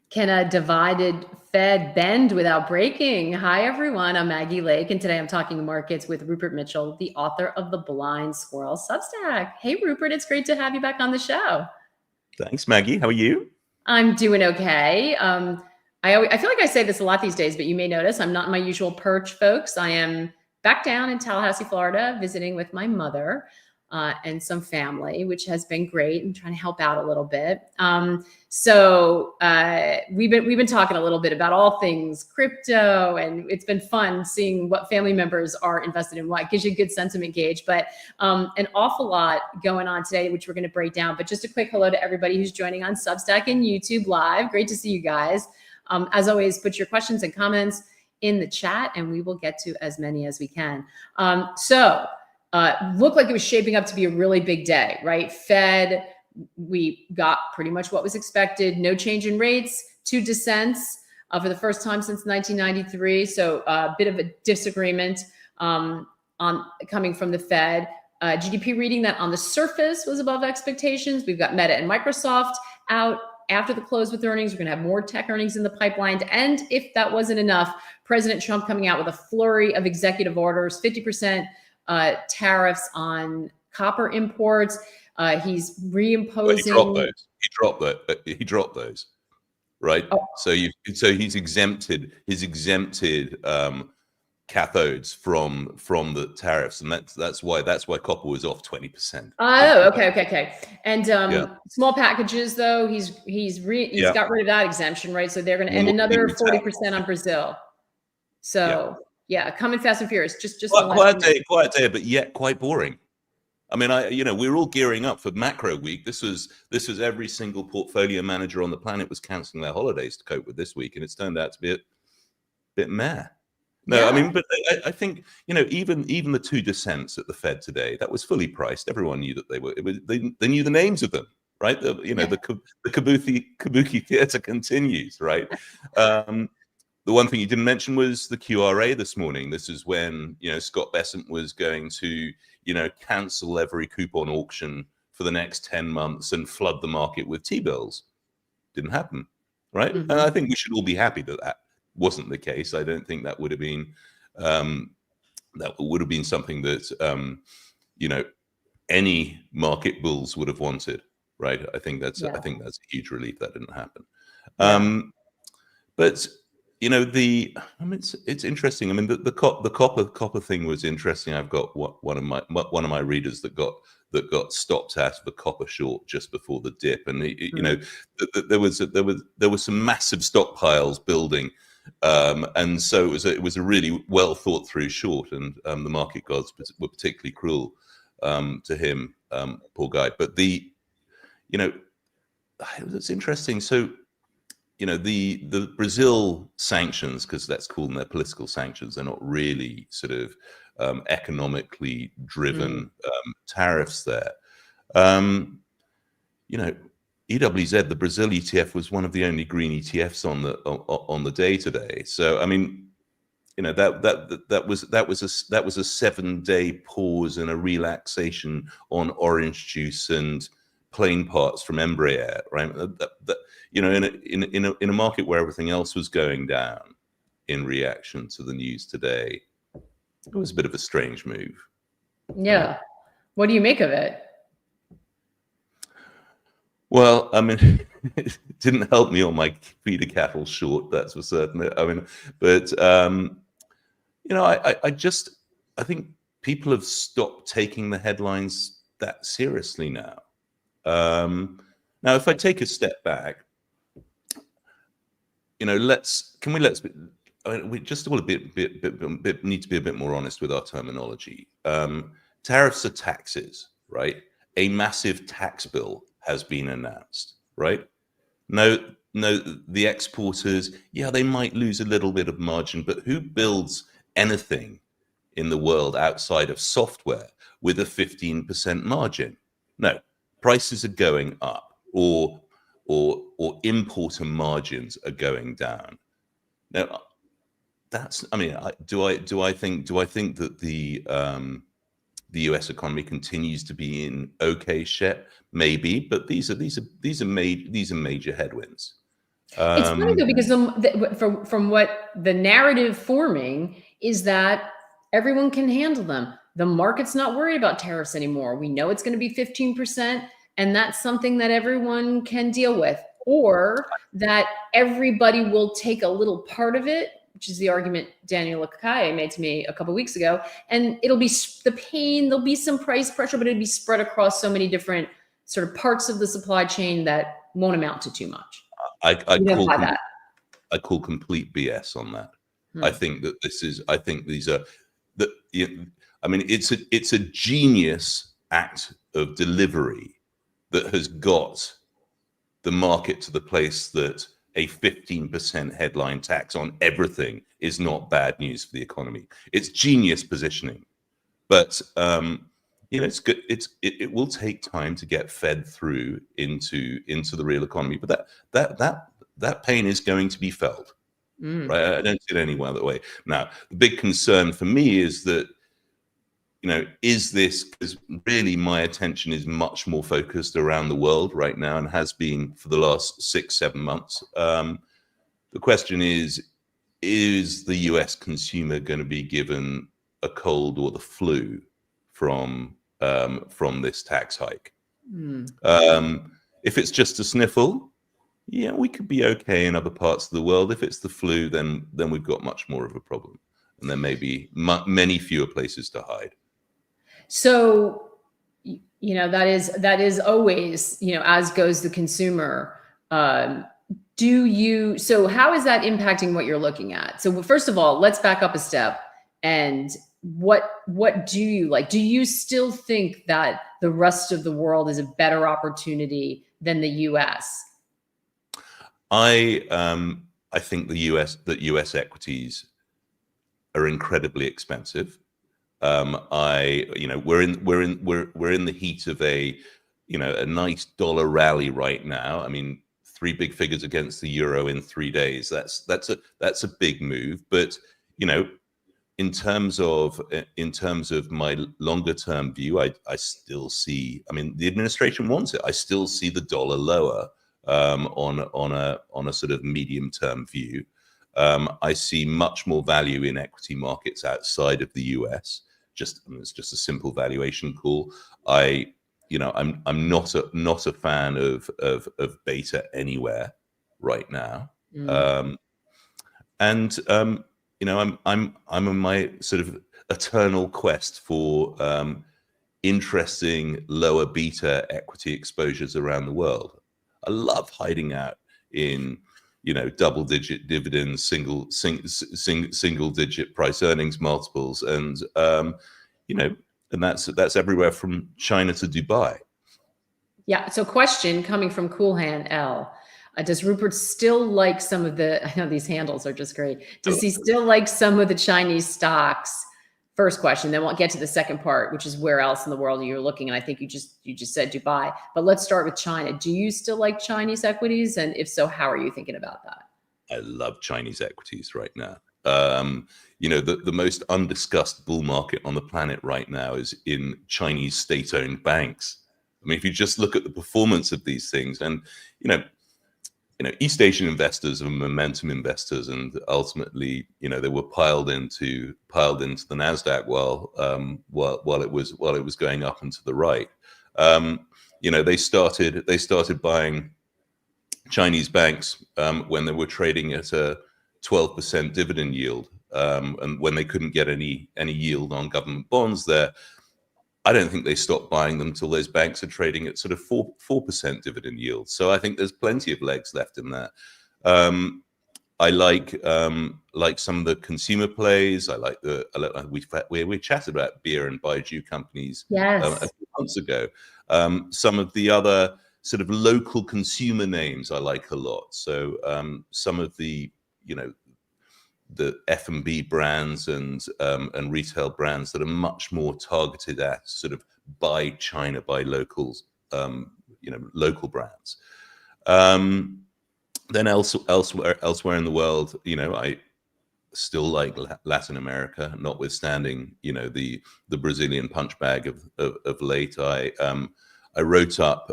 Can a divided Fed bend without breaking? Hi, everyone. I'm Maggie Lake, and today I'm talking markets with Rupert Mitchell, the author of the Blind Squirrel Substack. Hey, Rupert, it's great to have you back on the show. Thanks, Maggie. How are you? I'm doing okay. I feel like I say this a lot these days, but you may notice I'm not in my usual perch, folks. I am back down in Tallahassee, Florida, visiting with my mother and some family, which has been great. I'm trying to help out a little bit. We've been talking a little bit about all things crypto, and it's been fun seeing what family members are invested in what. It gives you a good sentiment gauge, but an awful lot going on today, which we're going to break down. But just a quick hello to everybody who's joining on Substack and YouTube Live. Great to see you guys. As always, put your questions and comments in the chat, and we will get to as many as we can. Looked like it was shaping up to be a really big day, right? Fed, we got pretty much what was expected. No change in rates, 2 dissents for the first time since 1993. So a bit of a disagreement on coming from the Fed. GDP reading that on the surface was above expectations. We've got Meta and Microsoft out after the close with earnings. We're going to have more tech earnings in the pipeline. And if that wasn't enough, President Trump coming out with a flurry of executive orders, 50% tariffs on copper imports. He's reimposing. He dropped those, right? Oh. So he's exempted cathodes from the tariffs, and that's why copper was off 20%. Oh, okay. And small packages though, he's got rid of that exemption, right? So they're going to end another 40% on Brazil. So. Yeah, coming fast and furious. Just quiet day, but yet quite boring. I mean, we're all gearing up for macro week. This was every single portfolio manager on the planet was canceling their holidays to cope with this week, and it's turned out to be a bit meh. No, yeah. I mean, but I think even the 2 dissents at the Fed today, that was fully priced. Everyone knew that they knew the names of them, right? The kabuki theater continues, right? The one thing you didn't mention was the QRA this morning. This is when Scott Bessent was going to cancel every coupon auction for the next 10 months and flood the market with T-bills. Didn't happen, right? Mm-hmm. And I think we should all be happy that wasn't the case. I don't think that would have been something that any market bulls would have wanted, right? I think that's a huge relief that didn't happen. But it's interesting. I mean, the copper thing was interesting. I've got one of my readers that got stopped out of a copper short just before the dip, and there was some massive stockpiles building, and so it was a really well thought through short, and the market gods were particularly cruel to him, poor guy. But it's interesting. So. The Brazil sanctions, because let's call them their political sanctions, they're not really sort of economically driven tariffs there. EWZ, the Brazil ETF, was one of the only green ETFs on the day today. So I mean, that was a 7-day pause and a relaxation on orange juice and plane parts from Embraer, right? In a market where everything else was going down in reaction to the news today, it was a bit of a strange move. Yeah. What do you make of it? Well, I mean, it didn't help me on my feeder cattle short, that's for certain. I mean, but I think people have stopped taking the headlines that seriously now. Now, if I take a step back, we just all need to be a bit more honest with our terminology. Tariffs are taxes, right? A massive tax bill has been announced, right? No, the exporters, they might lose a little bit of margin, but who builds anything in the world outside of software with a 15% margin? No, prices are going up, or importer margins are going down. Now, do I think that the US economy continues to be in okay shape? Maybe, but these are major headwinds. It's funny though, because from what the narrative forming is that everyone can handle them. The market's not worried about tariffs anymore. We know it's going to be 15%, and that's something that everyone can deal with, or that everybody will take a little part of it, which is the argument Daniel Lacaille made to me a couple of weeks ago. And it'll be the pain, there'll be some price pressure, but it'll be spread across so many different sort of parts of the supply chain that won't amount to too much. I call that. I call complete BS on that. I think that I think these are that. I mean, it's a genius act of delivery that has got the market to the place that a 15% headline tax on everything is not bad news for the economy. It's genius positioning, but it's good. It will take time to get fed through into the real economy, but that pain is going to be felt, right? I don't see it any other way. Now, the big concern for me is that, is this, because really my attention is much more focused around the world right now and has been for the last 6-7 months. The question is the US consumer going to be given a cold or the flu from this tax hike? If it's just a sniffle, yeah, we could be okay in other parts of the world. If it's the flu, then we've got much more of a problem, and there may be many fewer places to hide. So, that is always, as goes the consumer. So how is that impacting what you're looking at? So first of all, let's back up a step. And what do you like? Do you still think that the rest of the world is a better opportunity than the US? I think that US equities are incredibly expensive. We're in the heat of a nice dollar rally right now. I mean, 3 big figures against the euro in 3 days. That's a big move. But in terms of my longer term view, I still see. I mean, the administration wants it. I still see the dollar lower on a sort of medium term view. I see much more value in equity markets outside of the US. It's just a simple valuation call. I'm not a fan of beta anywhere right now. I'm on my sort of eternal quest for interesting lower beta equity exposures around the world. I love hiding out in double-digit dividends, single-digit price earnings multiples, and and that's everywhere from China to Dubai. Yeah. So, question coming from Coolhand L: does Rupert still like some of the? I know these handles are just great. Does he still like some of the Chinese stocks? First question. Then we'll get to the second part, which is where else in the world you're looking. And I think you just said Dubai, but let's start with China. Do you still like Chinese equities? And if so, how are you thinking about that? I love Chinese equities right now. The most undiscussed bull market on the planet right now is in Chinese state-owned banks. I mean, if you just look at the performance of these things, and East Asian investors are momentum investors, and ultimately, they were piled into the Nasdaq while it was going up and to the right. They started buying Chinese banks when they were trading at a 12% dividend yield, and when they couldn't get any yield on government bonds there. I don't think they stopped buying them until those banks are trading at sort of 4% dividend yield. So I think there's plenty of legs left in that. I like some of the consumer plays. We chatted about beer and baijiu companies a few months ago. Some of the other sort of local consumer names I like a lot. So some of the F&B brands and retail brands that are much more targeted at sort of buy China, buy locals, local brands. Then elsewhere in the world, I still like Latin America, notwithstanding the Brazilian punch bag of late. I wrote up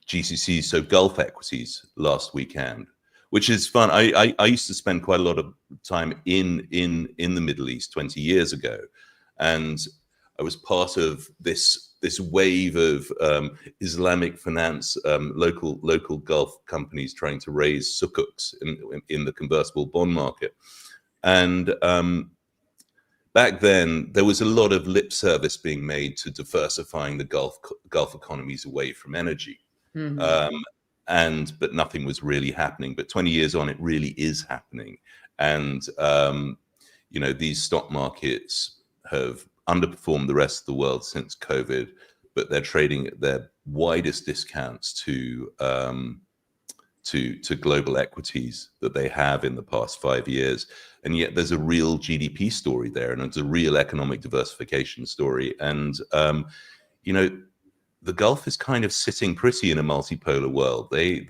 GCC, so Gulf equities last weekend. which is fun. I used to spend quite a lot of time in the Middle East 20 years ago, and I was part of this wave of Islamic finance, local Gulf companies trying to raise sukuks in the convertible bond market, and back then there was a lot of lip service being made to diversifying the Gulf economies away from energy. But nothing was really happening. But 20 years on, it really is happening. And, these stock markets have underperformed the rest of the world since COVID, but they're trading at their widest discounts to global equities that they have in the past 5 years. And yet there's a real GDP story there, and it's a real economic diversification story. And, the Gulf is kind of sitting pretty in a multipolar world. They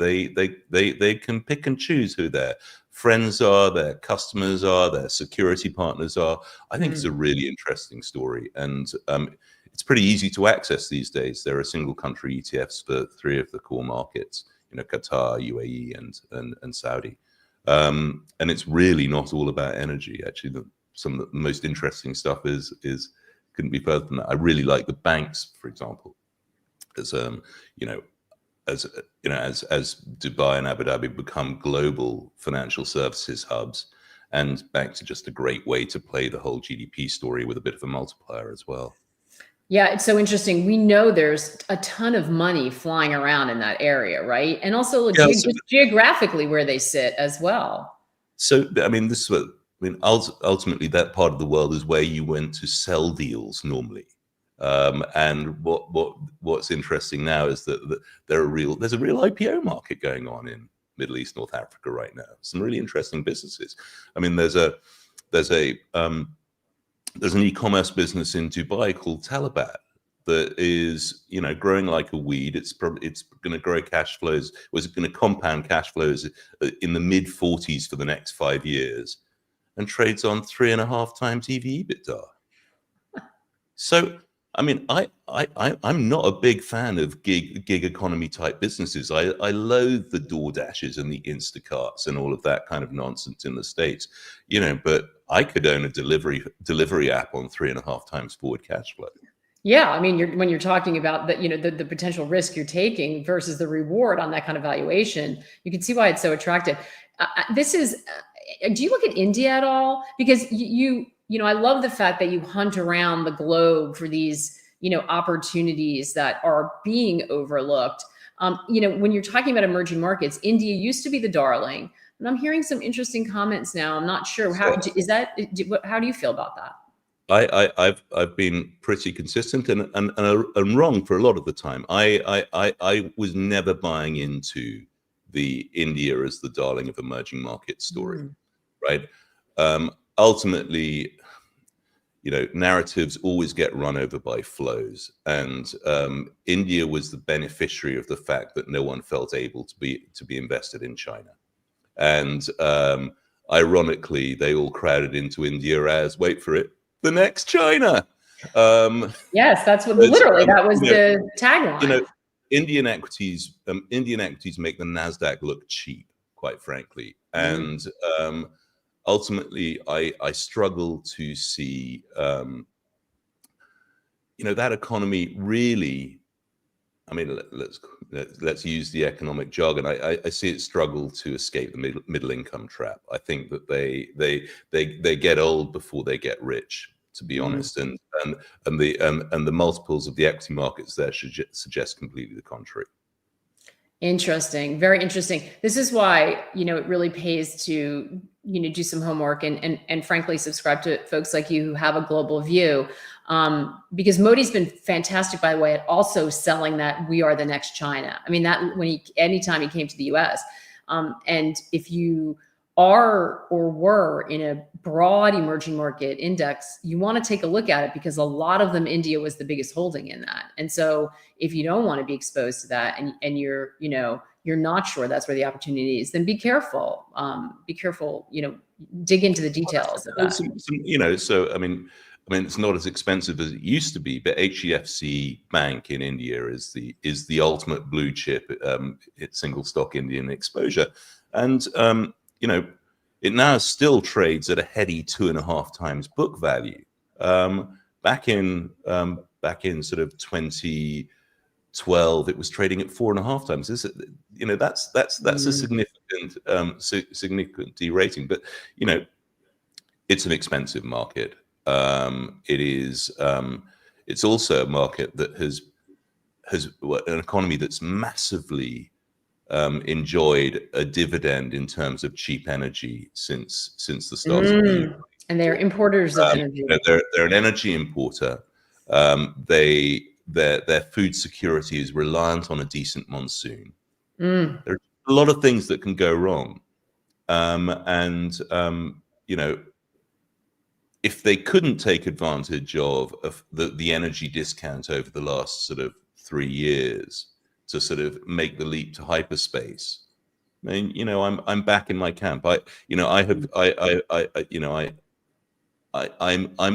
can pick and choose who their friends are, their customers are, their security partners are. I think it's a really interesting story, and it's pretty easy to access these days. There are single country ETFs for 3 of the core markets: Qatar, UAE, and Saudi. And it's really not all about energy. Actually, some of the most interesting stuff is couldn't be further than that. I really like the banks, for example. As Dubai and Abu Dhabi become global financial services hubs, and banks are just a great way to play the whole GDP story with a bit of a multiplier as well. Yeah, it's so interesting. We know there's a ton of money flying around in that area, right? And also geographically where they sit as well. So, this is what ultimately that part of the world is where you went to sell deals normally. And what's interesting now is that there's a real IPO market going on in Middle East, North Africa right now. Some really interesting businesses. There's an e-commerce business in Dubai called Talabat that is growing like a weed. It's going to grow cash flows. Was going to compound cash flows in the mid 40s for the next 5 years, and trades on 3.5 times EV/EBITDA. So, I'm not a big fan of gig economy type businesses. I loathe the DoorDashes and the Instacarts and all of that kind of nonsense in the States, but I could own a delivery app on 3.5 times forward cash flow. Yeah, when you're talking about the potential risk you're taking versus the reward on that kind of valuation, you can see why it's so attractive. Do you look at India at all? Because I love the fact that you hunt around the globe for these, opportunities that are being overlooked. When you're talking about emerging markets, India used to be the darling, and I'm hearing some interesting comments now. I'm not sure how do you feel about that? I've been pretty consistent and wrong for a lot of the time. I was never buying into the India as the darling of emerging market story, right? Ultimately, narratives always get run over by flows, and India was the beneficiary of the fact that no one felt able to be invested in China, and ironically, they all crowded into India as, wait for it, the next China. Yes, that's what that was the tagline. Indian equities make the Nasdaq look cheap, quite frankly, and ultimately, I struggle to see, that economy really. Let's use the economic jargon. I see it struggle to escape the middle income trap. I think that they get old before they get rich, to be honest, and the multiples of the equity markets there should suggest completely the contrary. Interesting. Very interesting. This is why, it really pays to, do some homework and frankly, subscribe to folks like you who have a global view. Because Modi's been fantastic, by the way, at also selling that we are the next China. Anytime he came to the US, and if you are or were in a broad emerging market index, you want to take a look at it, because a lot of them, India was the biggest holding in that. And so if you don't want to be exposed to that, and you're not sure that's where the opportunity is, then be careful. Dig into the details of that. It's not as expensive as it used to be, but HDFC Bank in India is the ultimate blue chip, it's single stock Indian exposure. And it now still trades at a heady 2.5 times book value. Back in sort of 2012, it was trading at 4.5 times. That's a significant significant derating. But it's an expensive market. It's also a market that has an economy that's massively enjoyed a dividend in terms of cheap energy since the start of the and they're importers of energy. They're an energy importer. Their food security is reliant on a decent monsoon. There are a lot of things that can go wrong, if they couldn't take advantage of the energy discount over the last sort of 3 years to sort of make the leap to hyperspace, I mean, I'm back in my camp. I'm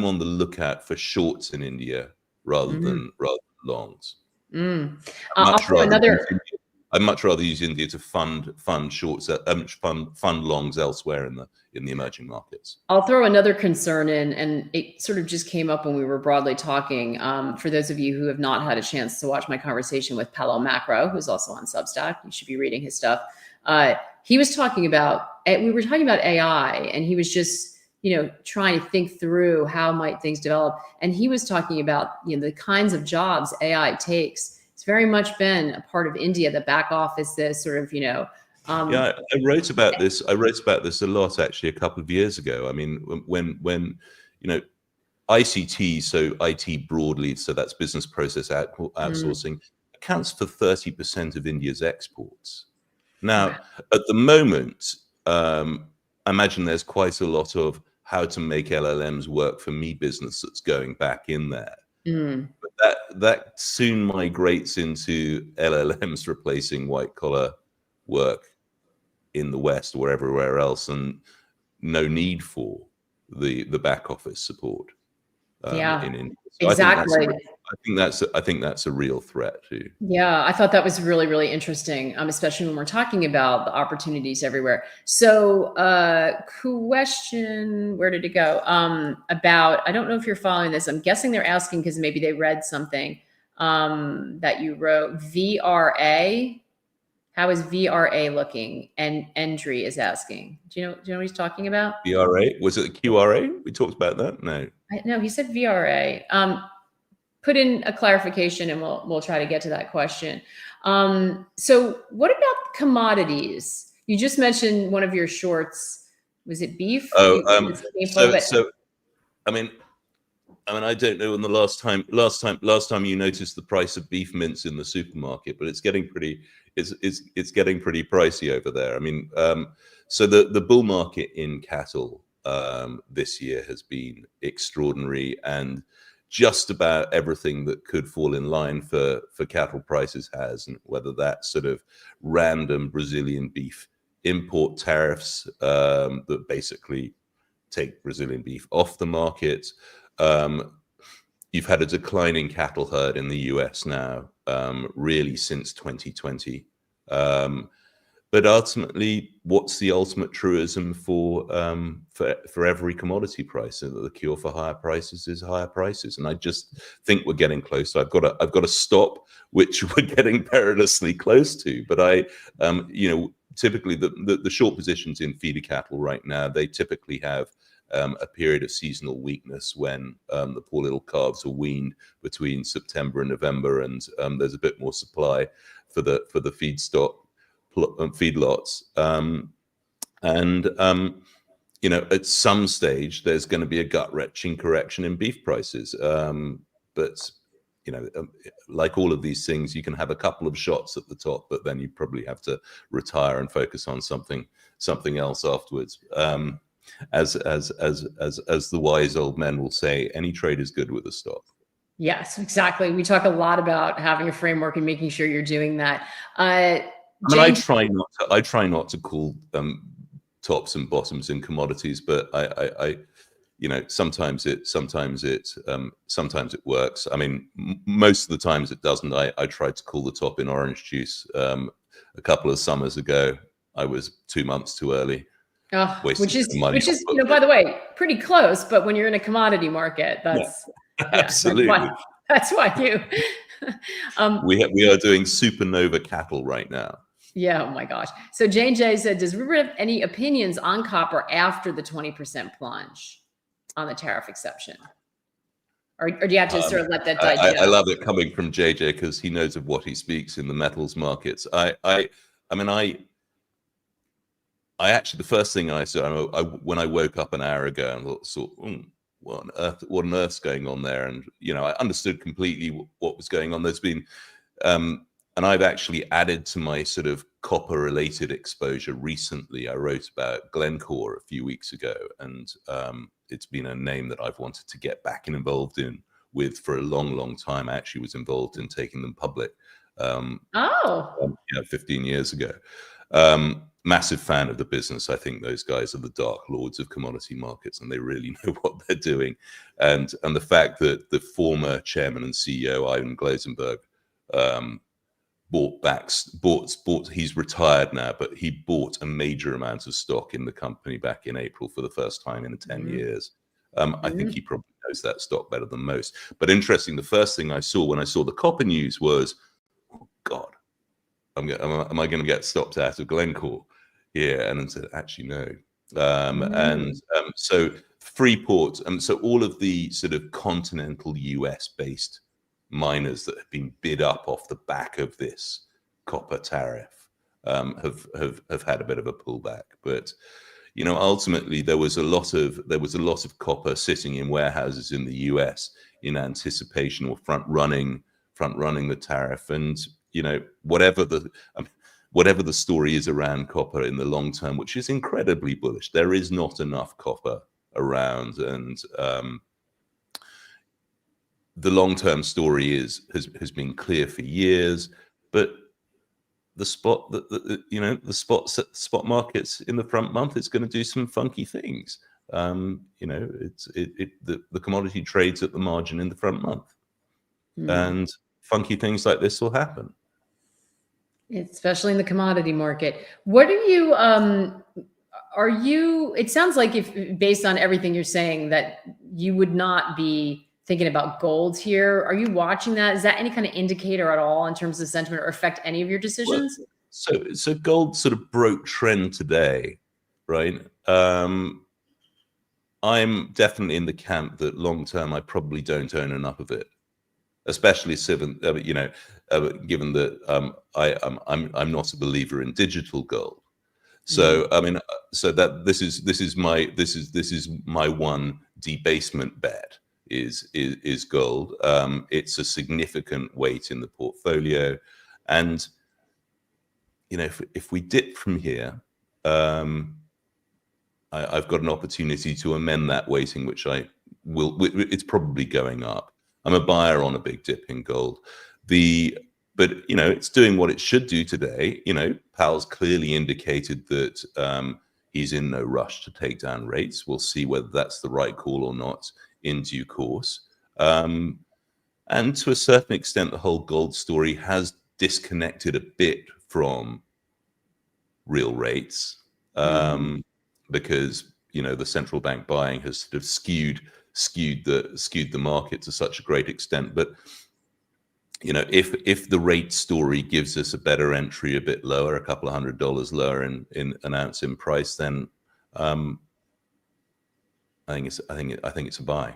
on the lookout for shorts in India rather than longs. I'd much rather use India to fund shorts, fund longs elsewhere in the emerging markets. I'll throw another concern in, and it sort of just came up when we were broadly talking. For those of you who have not had a chance to watch my conversation with Palo Macro, who's also on Substack, you should be reading his stuff. He was talking about, we were talking about AI, and he was just, trying to think through how might things develop. And he was talking about, the kinds of jobs AI takes. It's very much been a part of India, the back office, this sort of, yeah, I wrote about this a lot actually a couple of years ago. I mean, when ICT, so IT broadly, so that's business process outsourcing, accounts for 30% of India's exports. Now, at the moment, I imagine there's quite a lot of how to make LLMs work for me business that's going back in there. But that soon migrates into LLMs replacing white collar work in the West or everywhere else, and no need for the back office support in India. So exactly. I think that's a real threat too. Yeah, I thought that was really, really interesting, especially when we're talking about the opportunities everywhere. So, question, where did it go? About, I don't know if you're following this. I'm guessing they're asking because maybe they read something that you wrote. VRA, how is VRA looking? And Endry is asking. Do you know what he's talking about? VRA, was it QRA? We talked about that. No, he said VRA. Put in a clarification and we'll try to get to that question. So what about commodities? You just mentioned one of your shorts. Was it beef? I mean, I don't know when the last time you noticed the price of beef mince in the supermarket, but it's getting pretty pricey over there. I mean, so the bull market in cattle this year has been extraordinary, and just about everything that could fall in line for cattle prices has, and whether that's sort of random Brazilian beef import tariffs that basically take Brazilian beef off the market. You've had a declining cattle herd in the US now, really since 2020. But ultimately, what's the ultimate truism for every commodity price? The cure for higher prices is higher prices, and I just think we're getting close. I've got to stop, which we're getting perilously close to. But typically the short positions in feeder cattle right now, they typically have a period of seasonal weakness when the poor little calves are weaned between September and November, and there's a bit more supply for the feedstock feedlots, at some stage there's going to be a gut-wrenching correction in beef prices, but like all of these things, you can have a couple of shots at the top, but then you probably have to retire and focus on something else afterwards. As the wise old men will say, any trade is good with a stop. Yes, exactly. We talk a lot about having a framework and making sure you're doing that. I try not to call tops and bottoms in commodities, but I sometimes it works. I mean, most of the times it doesn't. I tried to call the top in orange juice a couple of summers ago. I was 2 months too early. Which is, money by the way, pretty close. But when you're in a commodity market, that's absolutely. That's why you. We are doing supernova cattle right now. Yeah. Oh my gosh. So Jane J said, does Rupert have any opinions on copper after the 20% plunge on the tariff exception? Or do you have to sort of let that digest? I love it coming from JJ because he knows of what he speaks in the metals markets. I actually, the first thing I saw when I woke up an hour ago and thought, what on earth's going on there? And I understood completely what was going on. There's been, and I've actually added to my sort of copper-related exposure recently. I wrote about Glencore a few weeks ago, and it's been a name that I've wanted to get back and involved with for a long, long time. I actually was involved in taking them public 15 years ago. Massive fan of the business. I think those guys are the dark lords of commodity markets, and they really know what they're doing. And the fact that the former chairman and CEO Ivan Glasenberg he's retired now, but he bought a major amount of stock in the company back in April for the first time in 10 years. I think he probably knows that stock better than most. But interesting, the first thing I saw when I saw the copper news was, oh God, am I going to get stopped out of Glencore? Yeah, and then said, actually, no. So Freeport, so all of the sort of continental US-based miners that have been bid up off the back of this copper tariff have had a bit of a pullback. But ultimately there was a lot of copper sitting in warehouses in the US in anticipation or front running the tariff. And whatever the story is around copper in the long term, which is incredibly bullish, there is not enough copper around, and the long-term story has been clear for years. But the spot markets in the front month, it's going to do some funky things. The commodity trades at the margin in the front month, and funky things like this will happen. Especially in the commodity market. What are you, it sounds like, if based on everything you're saying, that you would not be thinking about gold here. Are you watching that? Is that any kind of indicator at all in terms of sentiment or affect any of your decisions? Well, so gold sort of broke trend today, right? I'm definitely in the camp that long term I probably don't own enough of it, especially given that I'm not a believer in digital gold. So that this is my one debasement bet is gold. It's a significant weight in the portfolio, and if we dip from here, I've got an opportunity to amend that weighting, which I will. It's probably going up. I'm a buyer on a big dip in gold. But it's doing what it should do today. Powell's clearly indicated that he's in no rush to take down rates. We'll see whether that's the right call or not in due course. And to a certain extent, the whole gold story has disconnected a bit from real rates, because the central bank buying has sort of skewed the market to such a great extent. But if the rate story gives us a better entry, a bit lower, a couple of $100 lower in an ounce in price, then I think it's a buy.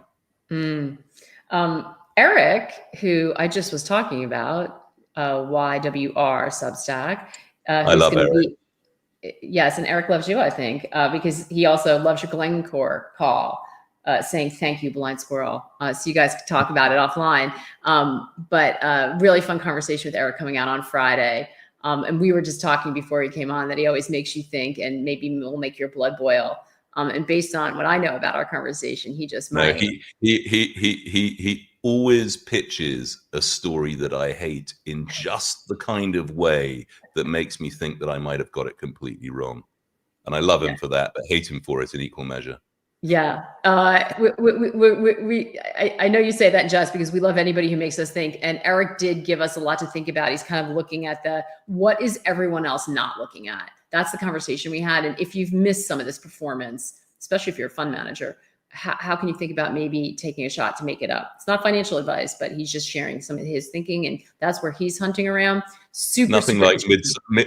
Eric, who I just was talking about, YWR Substack. I love Eric. Yes, and Eric loves you, I think, because he also loves your Glencore call, saying thank you, Blind Squirrel. So you guys can talk about it offline. But really fun conversation with Eric coming out on Friday. And we were just talking before he came on that he always makes you think, and maybe will make your blood boil. And based on what I know about our conversation, he just might. No, he always pitches a story that I hate in just the kind of way that makes me think that I might have got it completely wrong. And I love him for that, but hate him for it in equal measure. Yeah. I know you say that just because we love anybody who makes us think. And Eric did give us a lot to think about. He's kind of looking at what is everyone else not looking at? That's the conversation we had. And if you've missed some of this performance, especially if you're a fund manager, how can you think about maybe taking a shot to make it up? It's not financial advice, but he's just sharing some of his thinking, and that's where he's hunting around. Nothing like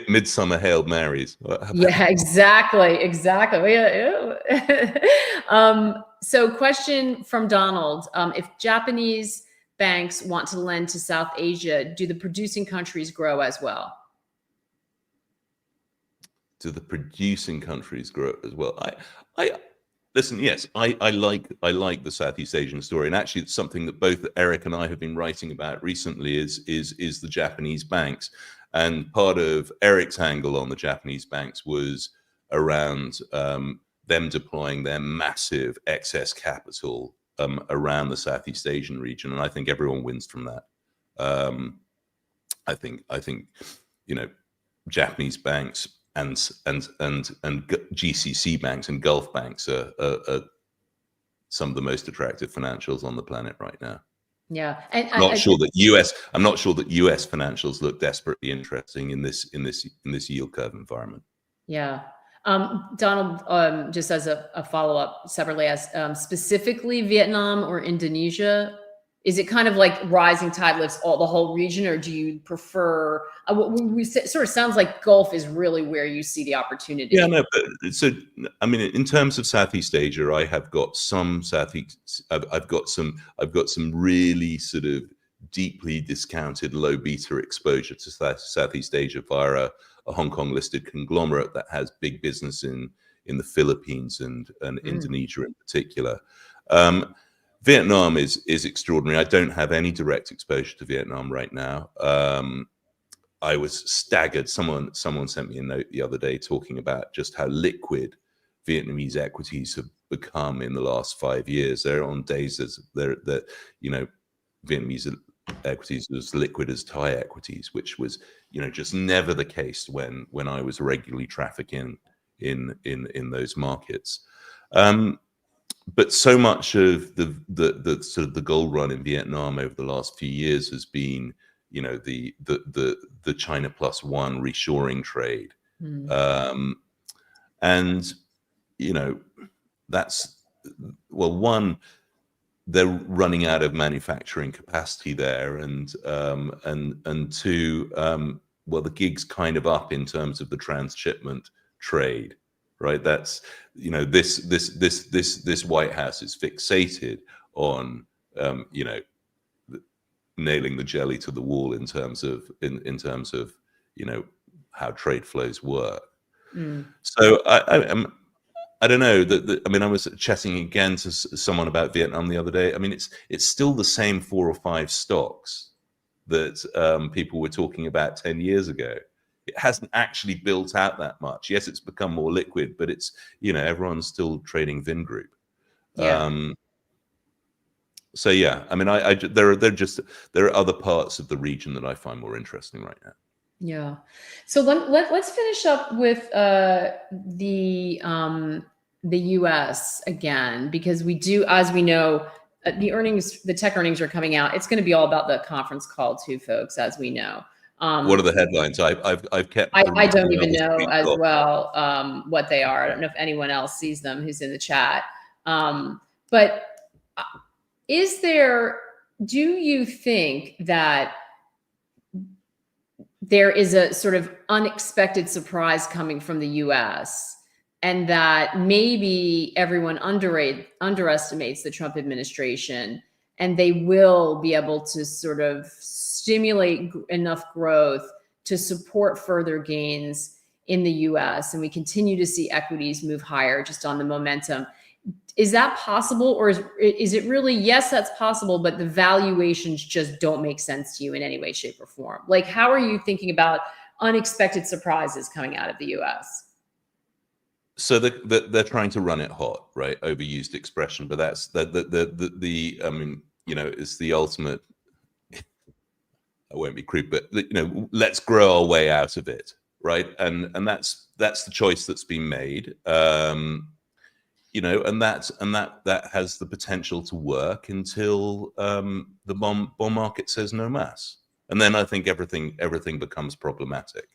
midsummer Hail Marys. Yeah, exactly. So question from Donald. If Japanese banks want to lend to South Asia, do the producing countries grow as well? Do the producing countries grow as well? I listen. Yes, I like the Southeast Asian story, and actually, it's something that both Eric and I have been writing about recently. Is the Japanese banks, and part of Eric's angle on the Japanese banks was around them deploying their massive excess capital around the Southeast Asian region, and I think everyone wins from that. I think Japanese banks and GCC banks and Gulf banks are some of the most attractive financials on the planet right now. Yeah, and I'm not sure that US financials look desperately interesting in this yield curve environment. Yeah. Donald, just as a follow-up separately, as specifically Vietnam or Indonesia, is it kind of like rising tide lifts the whole region, or do you prefer? Sort of sounds like Gulf is really where you see the opportunity. Yeah, no, but so I mean, in terms of Southeast Asia, I have got some I've got some really sort of deeply discounted low beta exposure to Southeast Asia via a Hong Kong listed conglomerate that has big business in the Philippines and Indonesia in particular. Vietnam is extraordinary. I don't have any direct exposure to Vietnam right now. I was staggered. Someone sent me a note the other day talking about just how liquid Vietnamese equities have become in the last 5 years. They're on days that Vietnamese equities as liquid as Thai equities, which was just never the case when I was regularly trafficking in those markets. But so much of the sort of the gold run in Vietnam over the last few years has been, the China plus one reshoring trade, and that's one, they're running out of manufacturing capacity there, and two, the gig's kind of up in terms of the transshipment trade. Right, that's this White House is fixated on nailing the jelly to the wall in terms of how trade flows work. So I don't know that. I mean, I was chatting again to someone about Vietnam the other day. I mean, it's still the same 4 or 5 stocks that people were talking about 10 years ago. It hasn't actually built out that much. Yes, it's become more liquid, but it's everyone's still trading Vingroup. Yeah. So yeah, I mean, there are other parts of the region that I find more interesting right now. Yeah. So let's finish up with the US again, because we do, as we know, the tech earnings are coming out. It's going to be all about the conference call too, folks, as we know. What are the headlines? I've kept. I don't even know as well what they are. I don't know if anyone else sees them who's in the chat. But do you think that there is a sort of unexpected surprise coming from the US, and that maybe everyone underestimates the Trump administration, and they will be able to sort of stimulate enough growth to support further gains in the US, and we continue to see equities move higher just on the momentum? Is that possible, or is it really, yes, that's possible, but the valuations just don't make sense to you in any way, shape, or form? Like, how are you thinking about unexpected surprises coming out of the US? So they're trying to run it hot, right? Overused expression, but that's I mean, it's the ultimate. I won't be crude, but let's grow our way out of it, right? And that's the choice that's been made. And that has the potential to work until the bond market says no mas, and then I think everything becomes problematic.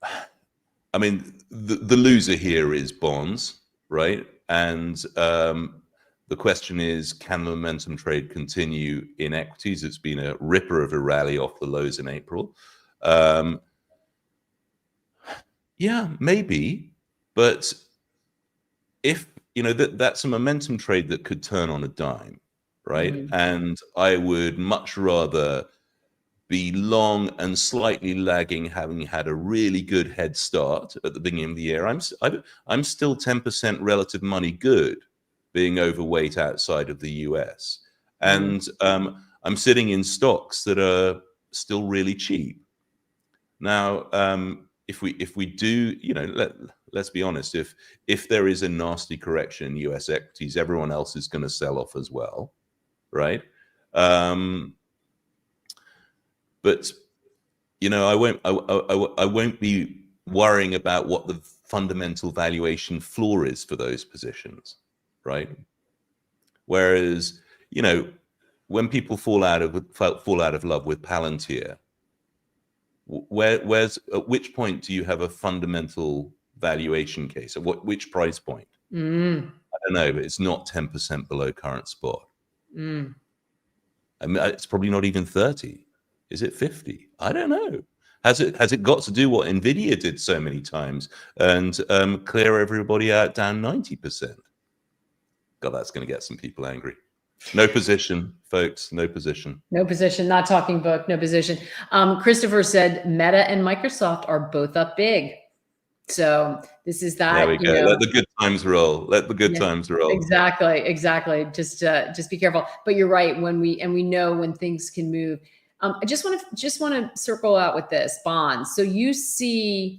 I mean, the loser here is bonds, right? And the question is, can the momentum trade continue in equities? It's been a ripper of a rally off the lows in April. Yeah, maybe, but if that's a momentum trade that could turn on a dime, right? And I would much rather be long and slightly lagging, having had a really good head start at the beginning of the year. I'm still 10% relative money good, being overweight outside of the US, and I'm sitting in stocks that are still really cheap. Now, if we do, let's be honest, if there is a nasty correction in US equities, everyone else is going to sell off as well, right? But I won't be worrying about what the fundamental valuation floor is for those positions, right? Whereas, when people fall out of love with Palantir, at which point do you have a fundamental valuation case? At which price point? I don't know, but it's not 10% below current spot. I mean, it's probably not even 30. Is it 50? I don't know. Has it got to do what Nvidia did so many times and clear everybody out down 90%? God, that's going to get some people angry. No position, folks. No position. No position. Not talking book. No position. Christopher said Meta and Microsoft are both up big. So this is that. There we go. Let the good times roll. Let the good times roll. Exactly. Just be careful. But you're right. We know when things can move. I just want to circle out with this bonds. So you still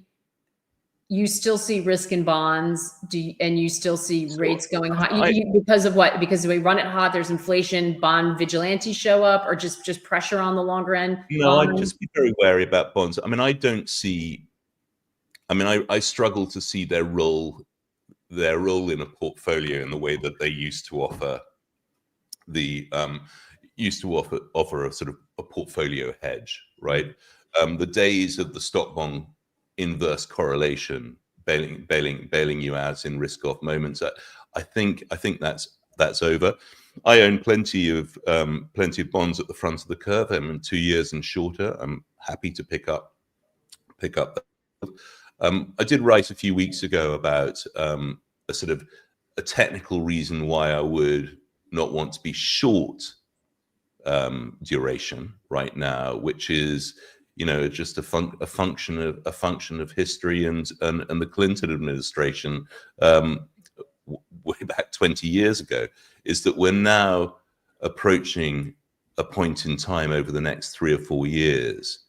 see risk in bonds, and you still see rates going high because of what? Because we run it hot. There's inflation. Bond vigilantes show up, or just pressure on the longer end. No, I'd just be very wary about bonds. I mean, I struggle to see their role in a portfolio in the way that they used to offer offer a sort of a portfolio hedge, right? The days of the stock bond inverse correlation bailing you out in risk off moments, I think that's over. I own plenty of bonds at the front of the curve. I'm in 2 years and shorter. I'm happy to pick up that. I did write a few weeks ago about a sort of a technical reason why I would not want to be short duration right now, which is just a function of history and the Clinton administration way back 20 years ago, is that we're now approaching a point in time over the next 3 or 4 years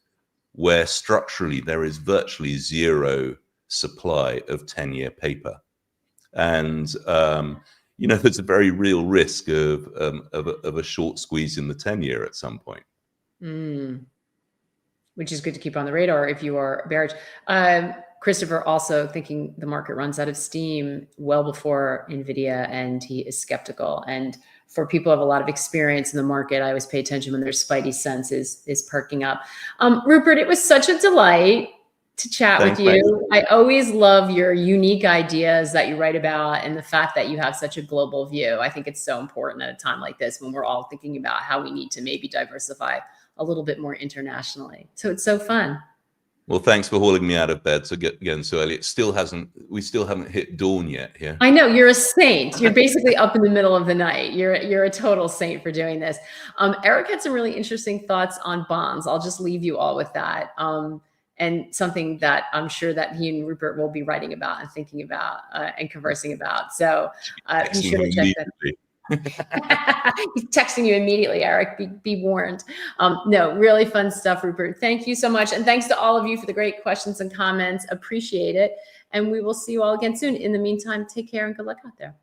where structurally there is virtually zero supply of 10-year paper. And, there's a very real risk of a short squeeze in the 10-year at some point. Which is good to keep on the radar if you are bearish. Christopher also thinking the market runs out of steam well before Nvidia, and he is skeptical. And for people who have a lot of experience in the market, I always pay attention when their spidey sense is perking up. Rupert, it was such a delight to chat with you. I always love your unique ideas that you write about, and the fact that you have such a global view. I think it's so important at a time like this when we're all thinking about how we need to maybe diversify a little bit more internationally. So it's so fun. Well, thanks for hauling me out of bed again so early. We still haven't hit dawn yet here. I know, you're a saint. You're basically up in the middle of the night. You're a total saint for doing this. Eric had some really interesting thoughts on bonds. I'll just leave you all with that. And something that I'm sure that he and Rupert will be writing about and thinking about and conversing about. So be sure to check that. He's texting you immediately, Eric. Be warned. No, really fun stuff, Rupert. Thank you so much. And thanks to all of you for the great questions and comments. Appreciate it. And we will see you all again soon. In the meantime, take care and good luck out there.